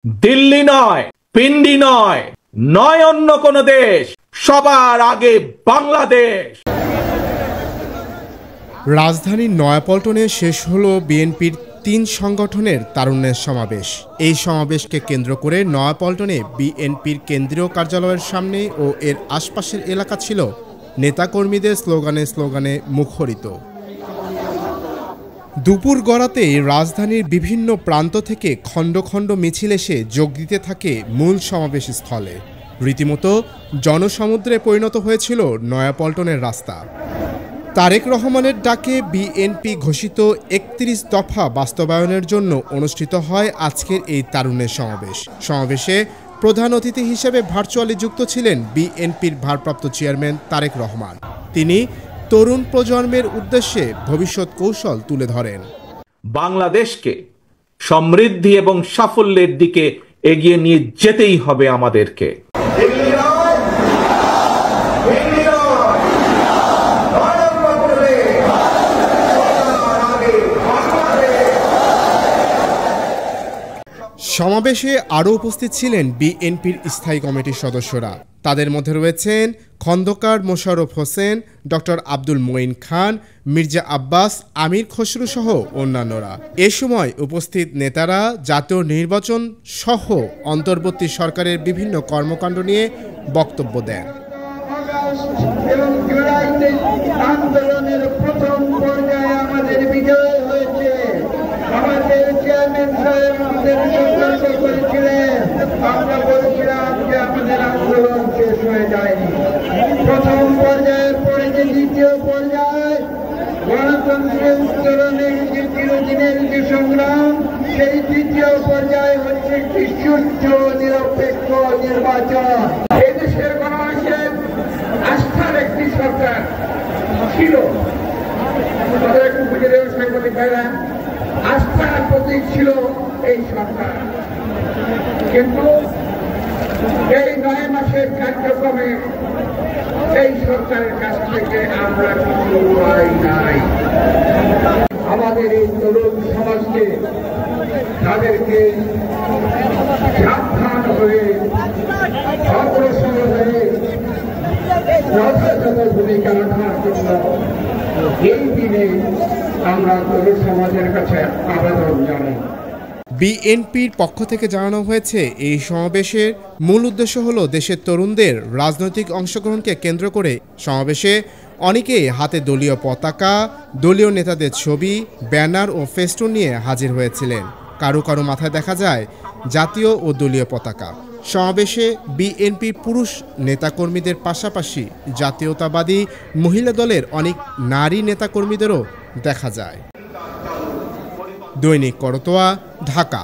দিল্লি নয়, পিন্ডি নয়, নয় অন্য কোন দেশ, সবার আগে বাংলাদেশ। রাজধানীর নয়াপল্টনে শেষ হলো বিএনপির ৩ সংগঠনের তারুণ্যের সমাবেশ। এই সমাবেশকে কেন্দ্র করে নয়াপল্টনে বিএনপির কেন্দ্রীয় কার্যালয়ের সামনে ও এর আশপাশের এলাকা ছিল নেতাকর্মীদের স্লোগানে মুখরিত। দুপুর গড়াতেই রাজধানীর বিভিন্ন প্রান্ত থেকে খণ্ড খণ্ড মিছিল এসে যোগ দিতে থাকে মূল সমাবেশ স্থলে। রীতিমতো জনসমুদ্রে পরিণত হয়েছিল নয়াপল্টনের রাস্তা। তারেক রহমানের ডাকে বিএনপি ঘোষিত ৩১ দফা বাস্তবায়নের জন্য অনুষ্ঠিত হয় আজকের এই তারুণ্যের সমাবেশ। সমাবেশে প্রধান অতিথি হিসেবে ভার্চুয়ালি যুক্ত ছিলেন বিএনপির ভারপ্রাপ্ত চেয়ারম্যান তারেক রহমান। তিনি তরুণ প্রজন্মের উদ্দেশ্যে ভবিষ্যৎ কৌশল তুলে ধরেন। বাংলাদেশকে সমৃদ্ধি এবং সাফল্যের দিকে এগিয়ে নিয়ে যেতেই হবে আমাদেরকে। সমাবেশে আরও উপস্থিত ছিলেন বিএনপির স্থায়ী কমিটির সদস্যরা। তাদের মধ্যে রয়েছেন খন্দকার মোশাররফ হোসেন, ডক্টর আব্দুল মঈন খান, মির্জা আব্বাস, আমির খসরু সহ অন্যান্যরা। এ সময় উপস্থিত নেতারা জাতীয় নির্বাচন সহ অন্তর্বর্তী সরকারের বিভিন্ন কর্মকাণ্ড নিয়ে বক্তব্য দেন। আমরা বলেছিলাম যে আমাদের আন্দোলন শেষ হয়ে যায়নি। প্রথম পর্যায়ের পরে যে দ্বিতীয় পর্যায় গণতন্ত্রের উত্তরণের যে চিরদিনের যে সংগ্রাম, সেই তৃতীয় পর্যায়ে হচ্ছে একটি সুষ্ঠ নিরপেক্ষ নির্বাচন। এদেশের গণমানুষের আস্থার একটি সরকার ছিল, তাদের একটু বুঝে দেওয়ার সাংবাদিক ভাইরা, আস্থার প্রতীক ছিল এই সরকার। কিন্তু এই 9 মাসের কার্যক্রমে এই সরকারের কাছ থেকে আমরা কিছু পাই নাই। আমাদের এই তরুণ সমাজকে তাদেরকে সাবধান হয়ে অগ্রসর হয়ে যথাযথ ভূমিকা রাখার জন্য এই দিনে আমরা তরুণ সমাজের কাছে আবেদন জানাই। বিএনপির পক্ষ থেকে জানানো হয়েছে, এই সমাবেশের মূল উদ্দেশ্য হলো দেশের তরুণদের রাজনৈতিক অংশগ্রহণকে কেন্দ্র করে সমাবেশে অনেকেই হাতে দলীয় পতাকা, দলীয় নেতাদের ছবি, ব্যানার ও ফেস্টুন নিয়ে হাজির হয়েছিলেন। কারো কারো মাথায় দেখা যায় জাতীয় ও দলীয় পতাকা। সমাবেশে বিএনপির পুরুষ নেতাকর্মীদের পাশাপাশি জাতীয়তাবাদী মহিলা দলের অনেক নারী নেতাকর্মীদেরও দেখা যায়। দৈনিক করতোয়া, ঢাকা।